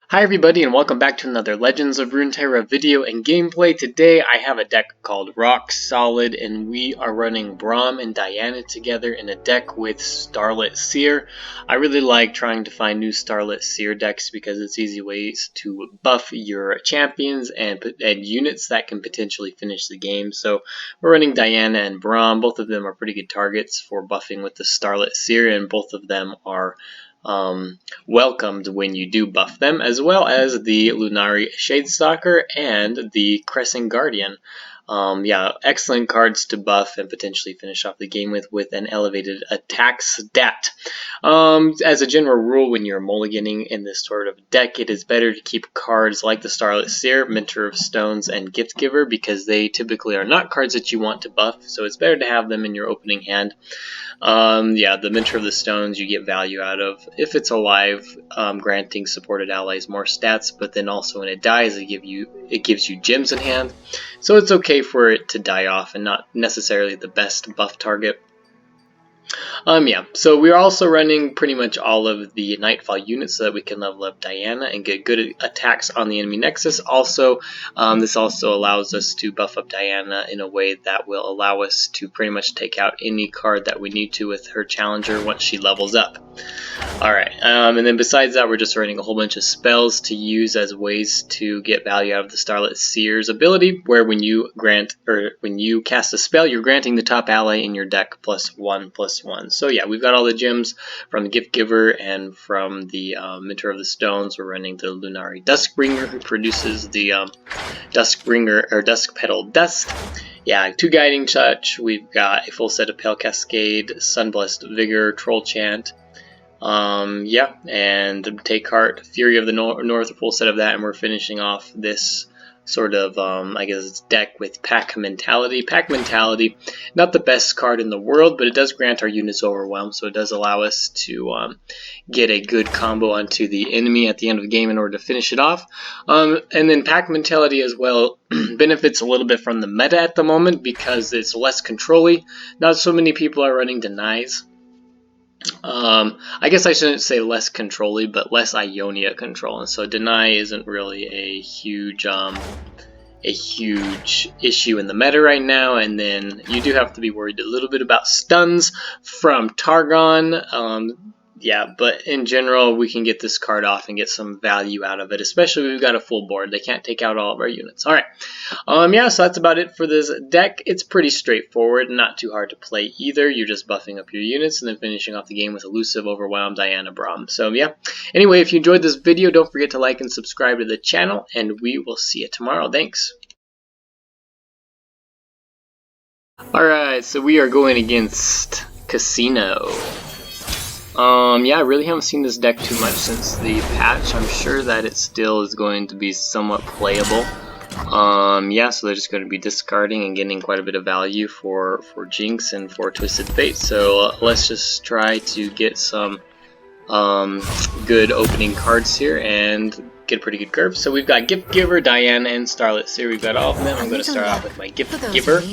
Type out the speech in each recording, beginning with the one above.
Hi everybody and welcome back to another Legends of Runeterra video and gameplay. Today I have a deck called Rock Solid and we are running Braum and Diana together in a deck with Starlit Seer. I really like trying to find new Starlit Seer decks because it's easy ways to buff your champions and units that can potentially finish the game. So we're running Diana and Braum. Both of them are pretty good targets for buffing with the Starlit Seer, and both of them are welcomed when you do buff them, as well as the Lunari Shadestalker and the Crescent Guardian. Yeah, excellent cards to buff and potentially finish off the game with an elevated attack stat. As a general rule, when you're mulliganing in this sort of deck, it is better to keep cards like the Starlit Seer, Mentor of Stones, and Gift Giver because they typically are not cards that you want to buff, so it's better to have them in your opening hand. Yeah, the Mentor of the Stones you get value out of if it's alive, granting supported allies more stats, but then also when it dies it gives you gems in hand, so it's okay for it to die off and not necessarily the best buff target. Yeah, so we're also running pretty much all of the Nightfall units so that we can level up Diana and get good attacks on the enemy nexus. Also, this also allows us to buff up Diana in a way that will allow us to pretty much take out any card that we need to with her challenger once she levels up. Alright, and then besides that, we're just running a whole bunch of spells to use as ways to get value out of the Starlit Seer's ability, where when you cast a spell, you're granting the top ally in your deck +1/+1. So yeah, we've got all the gems from the Gift Giver and from the Mentor of the Stones. We're running the Lunari Duskbringer, who produces the Duskbringer or Dusk Petal Dust. Yeah, 2 Guiding Touch. We've got a full set of Pale Cascade, Sunblessed Vigor, Troll Chant. Yeah, and Take Heart, Fury of the North, a full set of that, and we're finishing off this sort of, I guess it's deck with Pack Mentality. Pack Mentality, not the best card in the world, but it does grant our units Overwhelm, so it does allow us to get a good combo onto the enemy at the end of the game in order to finish it off. And then Pack Mentality as well benefits a little bit from the meta at the moment because it's less control-y. Not so many people are running Denies. I guess I shouldn't say less control-y, but less Ionia control, and so deny isn't really a huge issue in the meta right now. And then you do have to be worried a little bit about stuns from Targon. Yeah, but in general, we can get this card off and get some value out of it, especially if we've got a full board. They can't take out all of our units. Alright, yeah, so that's about it for this deck. It's pretty straightforward, not too hard to play either. You're just buffing up your units and then finishing off the game with Elusive, Overwhelm, Diana, Braum. So yeah, anyway, if you enjoyed this video, don't forget to like and subscribe to the channel, and we will see you tomorrow. Thanks. Alright, so we are going against Casino. Yeah, I really haven't seen this deck too much since the patch. I'm sure that it still is going to be somewhat playable. Yeah, so they're just going to be discarding and getting quite a bit of value for Jinx and for Twisted Fate. So let's just try to get some good opening cards here and get a pretty good curve. So we've got Gift Giver, Diana, and Starlit Seer. We've got all of them. I'm going to start off with my Gift Giver.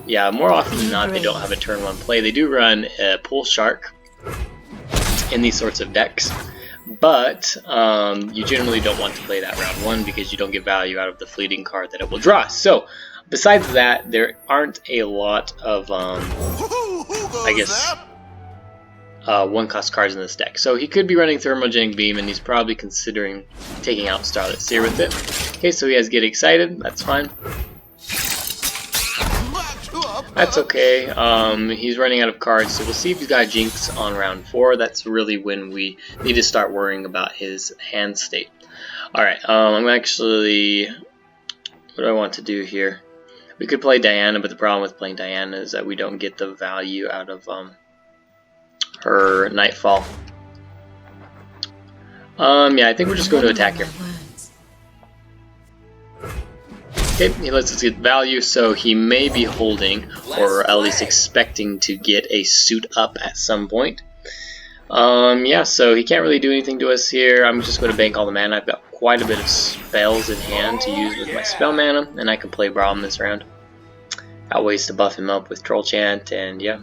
Yeah, more often than not, they don't have a turn 1 play. They do run a Pool Shark in these sorts of decks, but you generally don't want to play that round 1 because you don't get value out of the fleeting card that it will draw. So, besides that, there aren't a lot of, I guess, 1-cost cards in this deck. So he could be running Thermogenic Beam, and he's probably considering taking out Starlit Seer with it. Okay, so he has Get Excited. That's fine. That's okay. He's running out of cards, so we'll see if he's got Jinx on round 4. That's really when we need to start worrying about his hand state. Alright, I'm actually... What do I want to do here? We could play Diana, but the problem with playing Diana is that we don't get the value out of her Nightfall. Yeah, I think we're just going to attack here. Okay, he lets us get value, so he may be holding, or at least expecting to get a suit up at some point. Yeah, so he can't really do anything to us here. I'm just going to bank all the mana. I've got quite a bit of spells in hand to use with my spell mana, and I can play Braum this round. Got ways to buff him up with Troll Chant, and yeah,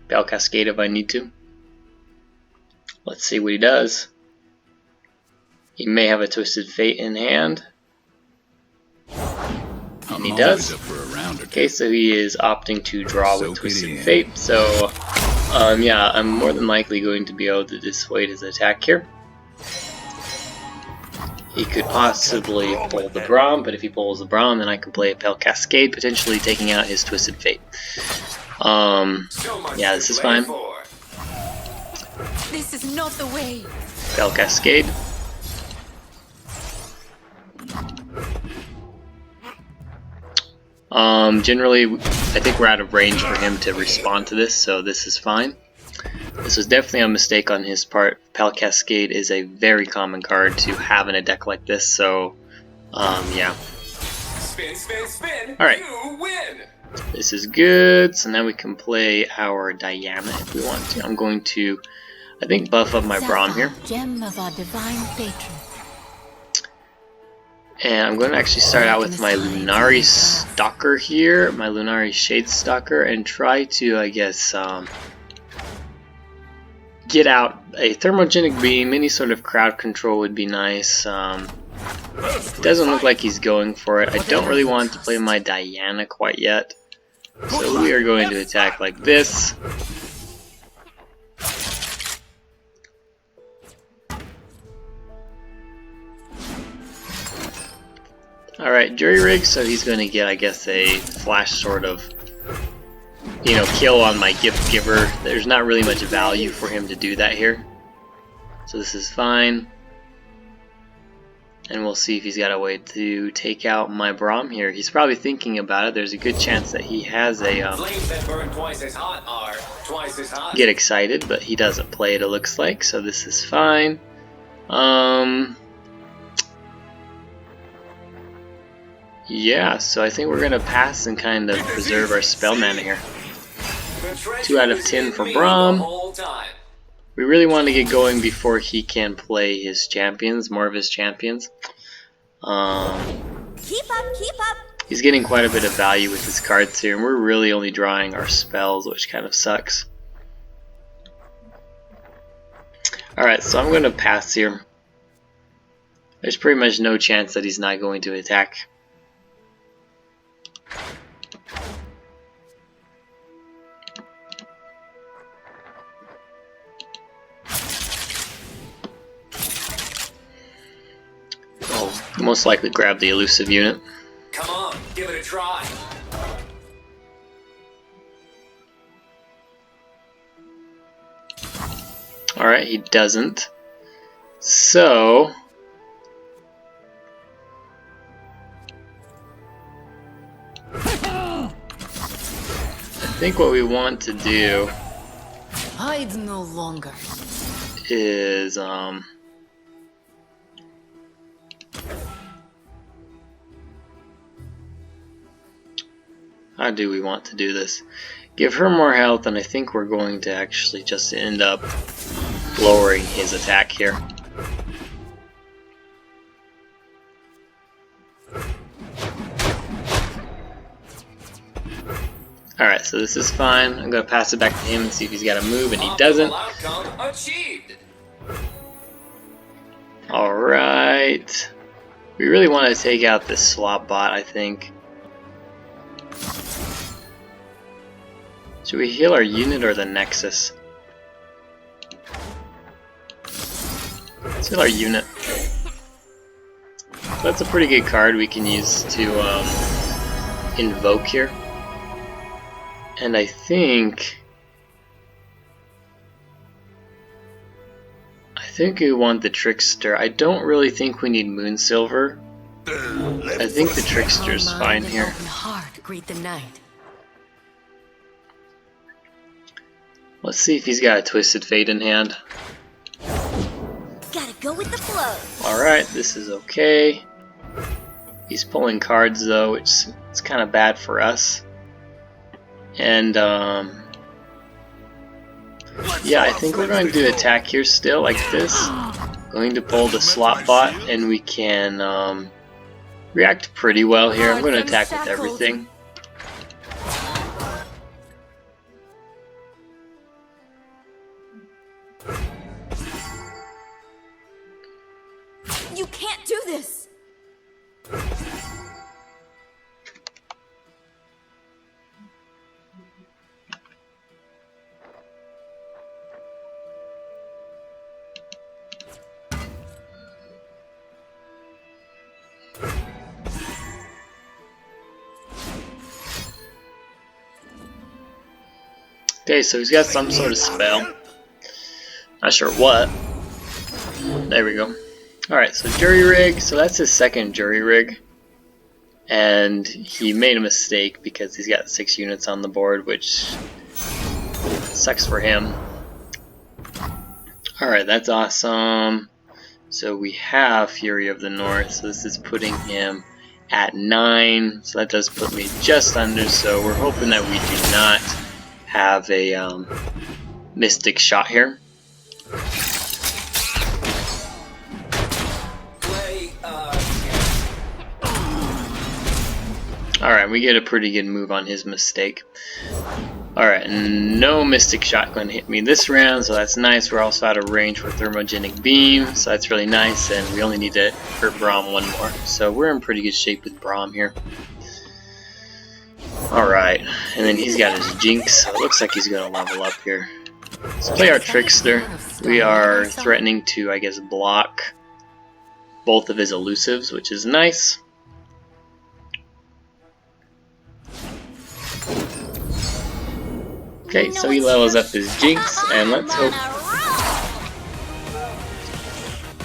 Pale Cascade if I need to. Let's see what he does. He may have a Twisted Fate in hand. And he does. Okay, so he is opting to draw with Twisted Fate. So, yeah, I'm more than likely going to be able to dissuade his attack here. He could possibly pull the Braum, but if he pulls the Braum, then I can play a Pale Cascade, potentially taking out his Twisted Fate. Yeah, this is fine. This is not the way. Pale Cascade. Generally, I think we're out of range for him to respond to this, so this is fine. This was definitely a mistake on his part. Pale Cascade is a very common card to have in a deck like this, so, yeah. Spin, spin, spin. Alright. You win. This is good, so now we can play our Diana if we want to. I'm going to, I think, buff up my Braum here. Gem of our divine patron. And I'm going to actually start out with my Lunari Stalker here, my Lunari Shade Stalker, and try to, I guess, get out a Thermogenic Beam. Any sort of crowd control would be nice. Doesn't look like he's going for it. I don't really want to play my Diana quite yet. So we are going to attack like this. Alright, Jury Rig, so he's going to get, I guess, a flash sort of, you know, kill on my Gift Giver. There's not really much value for him to do that here. So this is fine. And we'll see if he's got a way to take out my Braum here. He's probably thinking about it. There's a good chance that he has a get excited, but he doesn't play it, it looks like. So this is fine. Yeah, so I think we're going to pass and kind of preserve our spell mana here. 2 out of 10 for Braum. We really want to get going before he can play his champions, more of his champions. Keep up, keep up. He's getting quite a bit of value with his cards here, and we're really only drawing our spells, which kind of sucks. Alright, so I'm going to pass here. There's pretty much no chance that he's not going to attack. Most likely grab the elusive unit. Come on, give it a try. Alright, he doesn't. So I think what we want to do Hide no longer. is how do we want to do this? Give her more health, and I think we're going to actually just end up lowering his attack here. Alright, so this is fine. I'm going to pass it back to him and see if he's got a move, and he doesn't. Alright. We really want to take out this slot bot, I think. Should we heal our unit or the Nexus? Let's heal our unit. That's a pretty good card we can use to invoke here. And I think we want the Trickster. I don't really think we need Moon Silver. I think the Trickster's fine here. Let's see if he's got a Twisted Fate in hand. Gotta go with the flow. Alright, this is okay. He's pulling cards though, which is kind of bad for us. And yeah, I think we're going to attack here still like this. Going to pull the slot bot, and we can react pretty well here. I'm going to attack with everything. You can't do this! Okay, so he's got some sort of spell. Not sure what. There we go. Alright, so jury rig. So that's his second jury rig. And he made a mistake because he's got 6 units on the board, which sucks for him. Alright, that's awesome. So we have Fury of the North. So this is putting him at 9. So that does put me just under. So we're hoping that we do not have a mystic shot here. Alright, we get a pretty good move on his mistake. Alright, no mystic shot going to hit me this round, so that's nice. We're also out of range for thermogenic beam, so that's really nice, and we only need to hurt Braum one more. So we're in pretty good shape with Braum here. Alright, and then he's got his Jinx, so it looks like he's going to level up here. Let's play our Trickster. We are threatening to, I guess, block both of his Elusives, which is nice. Okay, so he levels up his Jinx, and let's hope...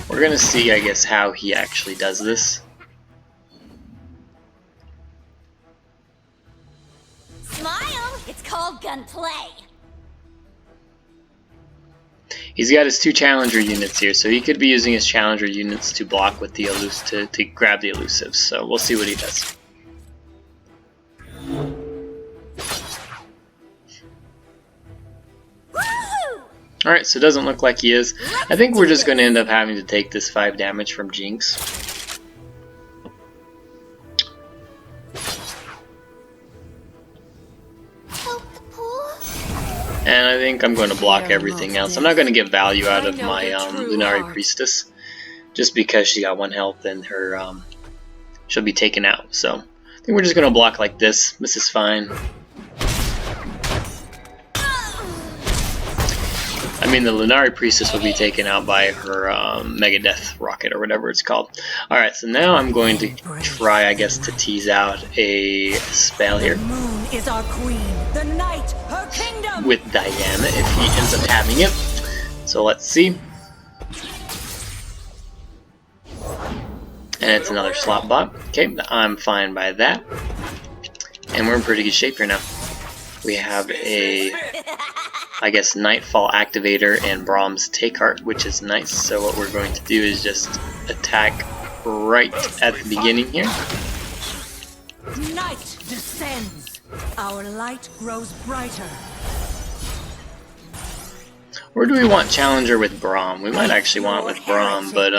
We're going to see, I guess, how he actually does this. Smile! It's called gunplay! He's got his 2 challenger units here, so he could be using his challenger units to block with the to grab the elusives. So we'll see what he does. Alright, so it doesn't look like he is. I think we're just going to end up having to take this 5 damage from Jinx. And I think I'm going to block everything else. I'm not going to get value out of my Lunari Priestess, just because she got 1 health and her she'll be taken out. So I think we're just going to block like this. This is fine. I mean, the Lunari Priestess will be taken out by her Mega Death Rocket or whatever it's called. Alright, so now I'm going to try, I guess, to tease out a spell here. The moon is our queen, the night, her kingdom. With Diana, if he ends up having it. So let's see. And it's another slot bot. Okay, I'm fine by that. And we're in pretty good shape here now. We have a, I guess, Nightfall Activator and Braum's Take Heart, which is nice. So what we're going to do is just attack right at the beginning here. Night descends. Our light grows brighter. Or do we want Challenger with Braum? We might actually want it with Braum, but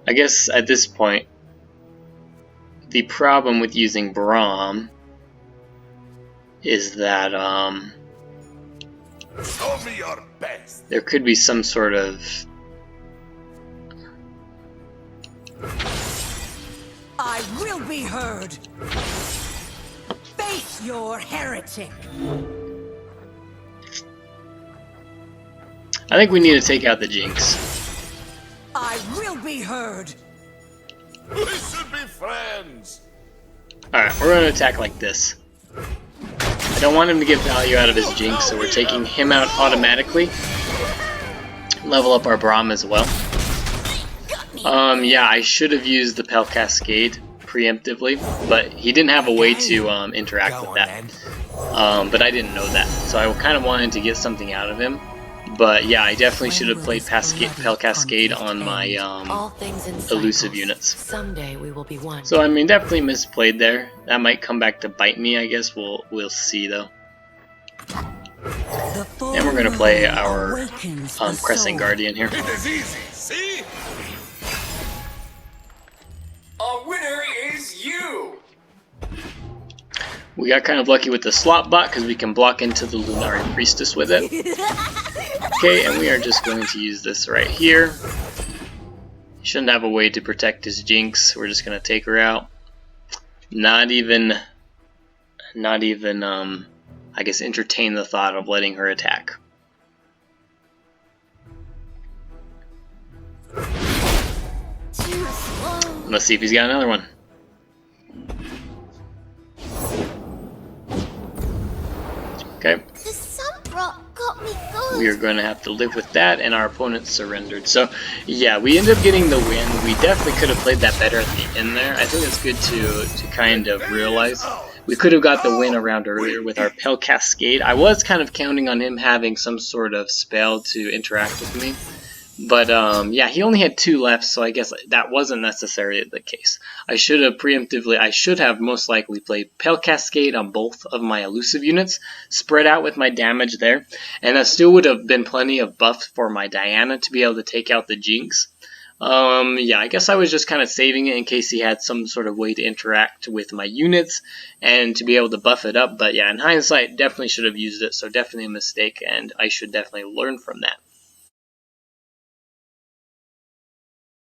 I guess at this point, the problem with using Braum is that Show me your best. There could be some sort of... I will be heard. Face your heretic. I think we need to take out the Jinx. I will be heard. We should be friends. Alright, we're going to attack like this. I don't want him to get value out of his Jinx, so we're taking him out automatically. Level up our Braum as well. Yeah, I should have used the Pell Cascade preemptively, but he didn't have a way to interact with that. But I didn't know that, so I kind of wanted to get something out of him. But yeah, I definitely should have played Pell Cascade on my elusive units. Someday we will be one. So I mean, definitely misplayed there. That might come back to bite me, I guess. We'll see though. And we're gonna play our Crescent Guardian here. It is easy, see? A winner is you! We got kind of lucky with the slot bot because we can block into the Lunari Priestess with it. Okay, and we are just going to use this right here. Shouldn't have a way to protect his Jinx. We're just gonna take her out. Not even I guess entertain the thought of letting her attack. Let's see if he's got another one. Okay. We are going to have to live with that, and our opponent surrendered. So, yeah, we ended up getting the win. We definitely could have played that better at the end there. I think it's good to kind of realize we could have got the win a round earlier with our Pale Cascade. I was kind of counting on him having some sort of spell to interact with me. But, yeah, he only had 2 left, so I guess that wasn't necessarily the case. I should have most likely played Pale Cascade on both of my elusive units, spread out with my damage there, and that still would have been plenty of buff for my Diana to be able to take out the Jinx. Yeah, I guess I was just kind of saving it in case he had some sort of way to interact with my units and to be able to buff it up. But yeah, in hindsight, definitely should have used it, so definitely a mistake, and I should definitely learn from that.